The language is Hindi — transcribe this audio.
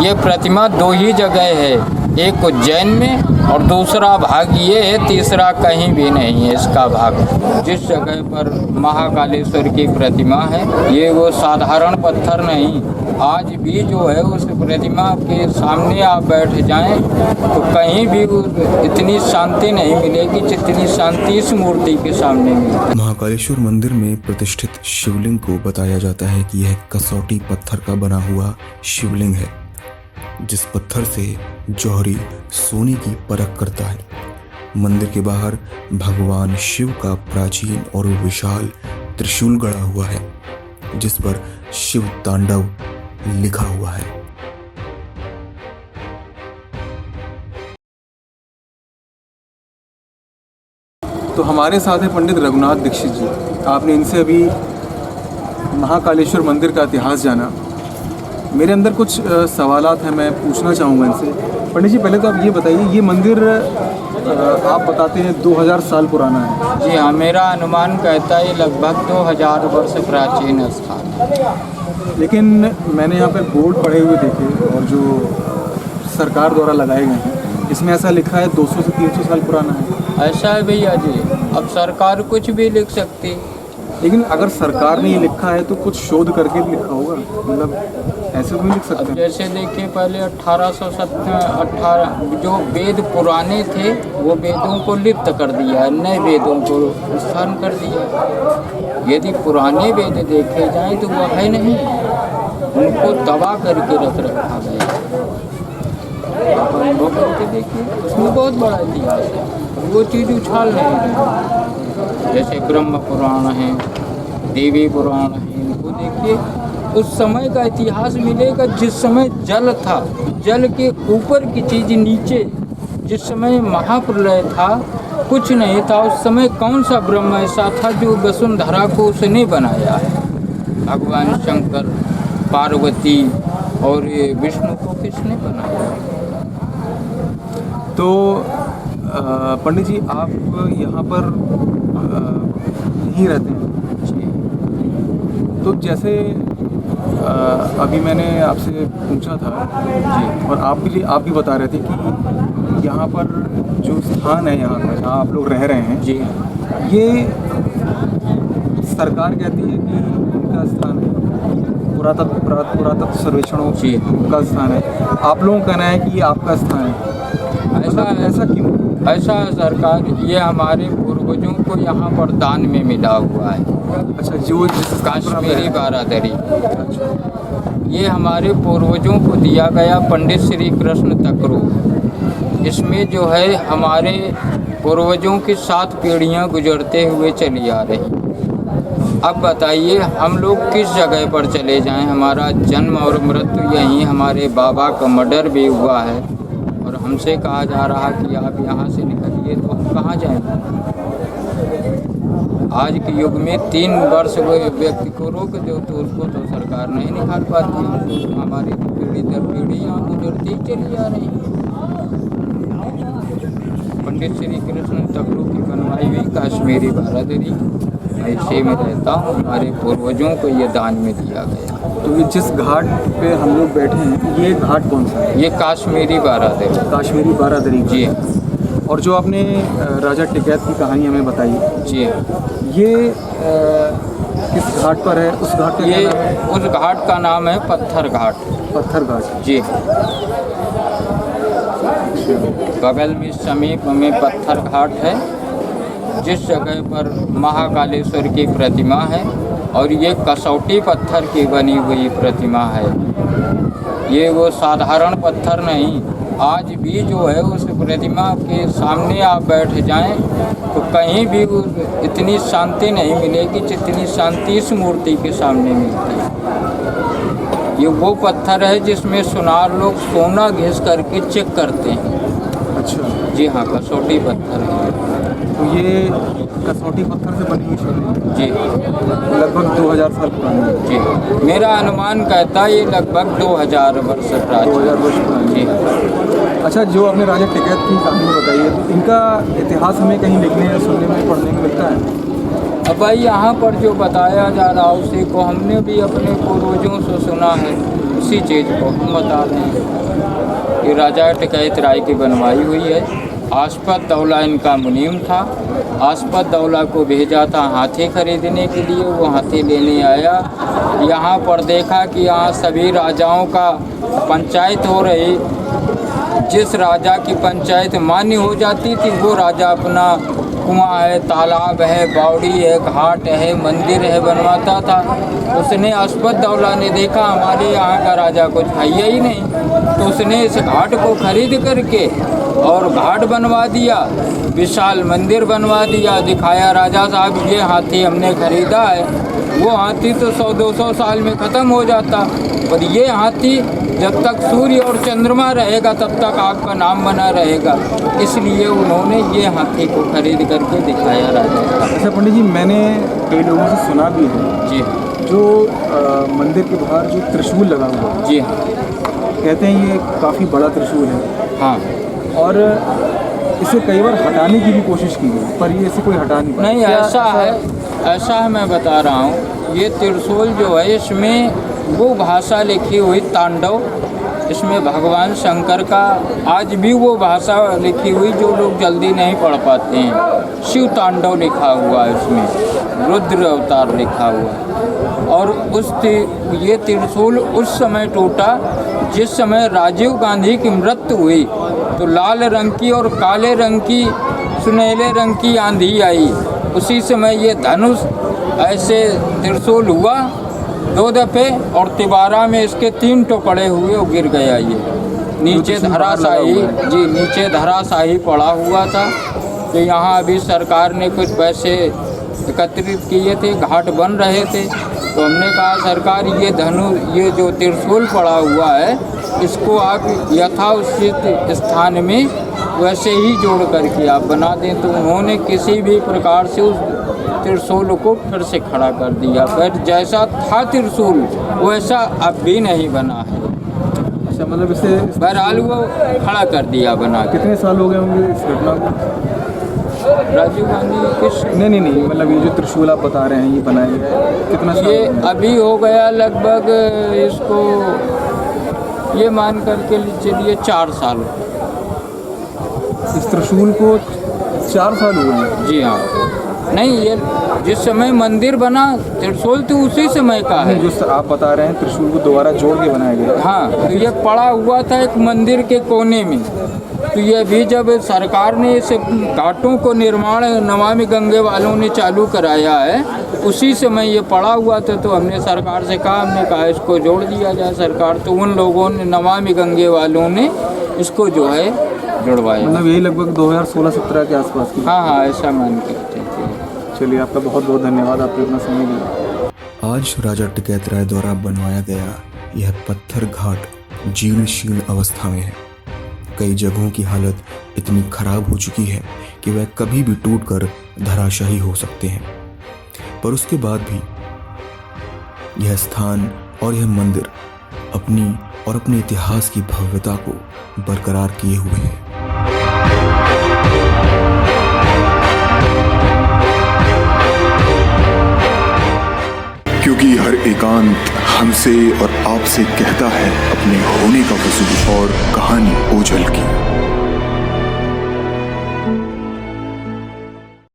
ये प्रतिमा दो ही जगह है, एक उज्जैन में और दूसरा भाग ये है, तीसरा कहीं भी नहीं है इसका भाग। जिस जगह पर महाकालेश्वर की प्रतिमा है ये वो साधारण पत्थर नहीं, आज भी जो है उस प्रतिमा के सामने आप बैठ जाएं तो कहीं भी इतनी शांति नहीं मिलेगी जितनी शांति इस मूर्ति के सामने मिलती। महाकालेश्वर मंदिर में प्रतिष्ठित शिवलिंग को बताया जाता है कि यह कसौटी पत्थर का बना हुआ शिवलिंग है, जिस पत्थर से जौहरी सोने की परख करता है। मंदिर के बाहर भगवान शिव का प्राचीन और विशाल त्रिशूल गड़ा हुआ है, जिस पर शिव तांडव लिखा हुआ है। तो हमारे साथ है पंडित रघुनाथ दीक्षित जी। आपने इनसे अभी महाकालेश्वर मंदिर का इतिहास जाना। मेरे अंदर कुछ सवालात हैं, मैं पूछना चाहूँगा इनसे। पंडित जी, पहले तो आप ये बताइए, ये मंदिर आप बताते हैं 2000 साल पुराना है। जी हाँ, मेरा अनुमान कहता है लगभग 2000 वर्ष प्राचीन स्थान। लेकिन मैंने यहाँ पर बोर्ड पड़े हुए देखे और जो सरकार द्वारा लगाए गए हैं, इसमें ऐसा लिखा है 200 से 300 साल पुराना है। ऐसा है भैया जी, अब सरकार कुछ भी लिख सकती, लेकिन अगर सरकार ने ये लिखा है तो कुछ शोध करके भी लिखा होगा, मतलब ऐसे तो नहीं लिख सकते। अब जैसे देखिए पहले 1818 जो वेद पुराने थे वो वेदों को लिप्त कर दिया, नए वेदों को स्थान कर दिया। यदि पुराने वेद देखे जाएं तो वो है नहीं, उनको तबाह करके रख रखा गया। आप अनुभव करके देखिए, उसमें बहुत बड़ा इतिहास है, वो चीज़ उछाल नहीं रही। जैसे ब्रह्म पुराण है, देवी पुराण है, इनको देखिए उस समय का इतिहास मिलेगा। जिस समय जल था, जल के ऊपर की चीज़ नीचे, जिस समय महाप्रलय था कुछ नहीं था, उस समय कौन सा ब्रह्म ऐसा था जो वसुंधरा को उसने बनाया है? भगवान शंकर, पार्वती और विष्णु को किसने बनाया? तो पंडित जी, आप यहाँ पर यहीं रहते हैं। तो जैसे अभी मैंने आपसे पूछा था जी, और आप भी बता रहे थे कि यहाँ पर जो स्थान है, यहाँ पर जहाँ आप लोग रह रहे हैं जी, ये सरकार कहती है कि इनका स्थान है, पुरातत्व सर्वेक्षणों जी का स्थान है। आप लोगों का कहना है कि ये आपका स्थान है। ऐसा क्यों? ऐसा है सरकार, ये हमारे पूर्वजों को यहाँ पर दान में मिला हुआ है। अच्छा, जो काश्मीरी बारादरी, ये हमारे पूर्वजों को दिया गया पंडित श्री कृष्ण तकरू। इसमें जो है हमारे पूर्वजों की 7 पीढ़ियाँ गुजरते हुए चली आ रही। अब बताइए हम लोग किस जगह पर चले जाएं? हमारा जन्म और मृत्यु यहीं, हमारे बाबा का मर्डर भी हुआ है और हमसे कहा जा रहा कि आप यहाँ से निकलिए, तो हम कहाँ जाएंगे? आज के युग में 3 वर्ष वो व्यक्ति को रोक दो तो उसको तो सरकार नहीं निकाल पाती है। तो हमारी पीढ़ी दर पीढ़ी यहाँ गुजरती ही चली आ रही। पंडित श्री कृष्ण तकरू की बनवाई हुई काश्मीरी बारादरी, ऐसे में रहता हूँ, हमारे पूर्वजों को ये दान में दिया गया। तो ये जिस घाट पे हम लोग बैठे हैं, ये घाट कौन सा है? ये काश्मीरी बारादरी। काश्मीरी बारादरी जी। और जो आपने राजा टिकैत की कहानी हमें बताई जी, ये किस घाट पर है? उस घाट का ये क्या नाम है? उस घाट का नाम है पत्थर घाट। पत्थर घाट। जी, बगल में समीप में पत्थर घाट है, जिस जगह पर महाकालेश्वर की प्रतिमा है और ये कसौटी पत्थर की बनी हुई प्रतिमा है। ये वो साधारण पत्थर नहीं, आज भी जो है उस प्रतिमा के सामने आप बैठ जाएं तो कहीं भी इतनी शांति नहीं मिलेगी जितनी शांति इस मूर्ति के सामने मिलती है। ये वो पत्थर है जिसमें सुनार लोग सोना घिस करके चेक करते हैं। अच्छा जी हाँ, कसौटी पत्थर है। तो ये कसौटी पत्थर से बनी हुई शिवलिंग जी, लगभग 2000 साल पुरानी है। जी, मेरा अनुमान कहता है ये लगभग 2000 वर्ष 2000 वर्ष पुरानी। जी। अच्छा, जो आपने राजा टिकैत की कहानी बताई है, तो इनका इतिहास हमें कहीं लिखने या सुनने में पढ़ने में मिलता है? अब भाई यहाँ पर जो बताया जा रहा है उसी को हमने भी अपने पूर्वजों से सुना है। उसी चीज़ को हम बता रहे हैं। ये राजा टिकैत राय की बनवाई हुई है। आसपत दौला इनका मुनीम था। आसपत दौला को भेजा था हाथी खरीदने के लिए। वो हाथी लेने आया, यहाँ पर देखा कि यहाँ सभी राजाओं का पंचायत हो रही। जिस राजा की पंचायत मान्य हो जाती थी वो राजा अपना कुआं है, तालाब है, बावड़ी है, घाट है, मंदिर है बनवाता था। उसने आसपत दौला ने देखा हमारे यहाँ का राजा कुछ है ही नहीं, तो उसने इस घाट को खरीद करके और घाट बनवा दिया, विशाल मंदिर बनवा दिया। दिखाया राजा साहब ये हाथी हमने खरीदा है। वो हाथी तो 100-200 साल में ख़त्म हो जाता, और ये हाथी जब तक सूर्य और चंद्रमा रहेगा तब तक आपका नाम बना रहेगा। इसलिए उन्होंने ये हाथी को खरीद करके दिखाया राजा साहब। अच्छा पंडित जी, मैंने कई लोगों से सुना भी है जी जो मंदिर के बाहर जो त्रिशूल लगा हुआ है, जी हाँ कहते हैं ये काफ़ी बड़ा त्रिशूल है, हाँ। और इसे कई बार हटाने की भी कोशिश की गई, पर ये इसे कोई हटा नहीं पाया। नहीं, ऐसा है मैं बता रहा हूँ। ये त्रिशूल जो है इसमें वो भाषा लिखी हुई तांडव, इसमें भगवान शंकर का आज भी वो भाषा लिखी हुई जो लोग जल्दी नहीं पढ़ पाते हैं। शिव तांडव लिखा हुआ है इसमें, रुद्र अवतार लिखा हुआ है। और ये त्रिशूल उस समय टूटा जिस समय राजीव गांधी की मृत्यु हुई, तो लाल रंग की और काले रंग की, सुनहरे रंग की आंधी आई। उसी समय ये धनुष ऐसे त्रिशूल हुआ 2 दफ़े, और तिबारा में इसके 3 टुकड़े हुए और गिर गया। ये नीचे धराशाही, जी नीचे धराशाही पड़ा हुआ था। तो यहाँ अभी सरकार ने कुछ पैसे एकत्रित किए थे, घाट बन रहे थे, तो हमने कहा सरकार ये जो त्रिशूल पड़ा हुआ है इसको आप यथाउचित स्थान में वैसे ही जोड़ करके आप बना दें। तो उन्होंने किसी भी प्रकार से उस त्रिशूल को फिर से खड़ा कर दिया, पर जैसा था त्रिशूल वैसा अब भी नहीं बना है। अच्छा, मतलब इसे बहरहाल वो खड़ा कर दिया बना के। कितने साल हो गए होंगे इस घटना को? राजीव गांधी किस नहीं, मतलब ये जो त्रिशूल आप बता रहे हैं ये बनाए कितना साल ये हो गया? अभी हो गया लगभग, इसको ये मान करके चलिए 4 साल। इस त्रिशूल को 4 साल हुए हैं? जी हाँ। नहीं, ये जिस समय मंदिर बना त्रिशूल तो उसी समय का है। जो आप बता रहे हैं त्रिशूल को दोबारा जोड़ के बनाया गया? हाँ, तो ये पड़ा हुआ था एक मंदिर के कोने में। तो ये भी जब सरकार ने इस घाटों को निर्माण नमामि गंगे वालों ने चालू कराया है, उसी समय ये पड़ा हुआ था। तो हमने सरकार से कहा, हमने कहा इसको जोड़ दिया जाए। सरकार तो उन लोगों ने, नमामि गंगे वालों ने इसको जो है जुड़वाया। मतलब यही लगभग 2016-17 के आसपास की? हाँ, ऐसा मान के चलिए, आपका बहुत बहुत धन्यवाद, आपने अपना समय दिया। आज राजा टिकैत राय द्वारा बनवाया गया यह पत्थर घाट जीर्ण शीर्ण अवस्था में है। कई जगहों की हालत इतनी खराब हो चुकी है कि वह कभी भी टूटकर धराशायी हो सकते हैं, पर उसके बाद भी यह स्थान और यह मंदिर अपनी और अपने इतिहास की भव्यता को बरकरार किए हुए हैं। क्योंकि हर एकांत हमसे और आपसे कहता है अपने होने का वजूद और कहानी ओझल की।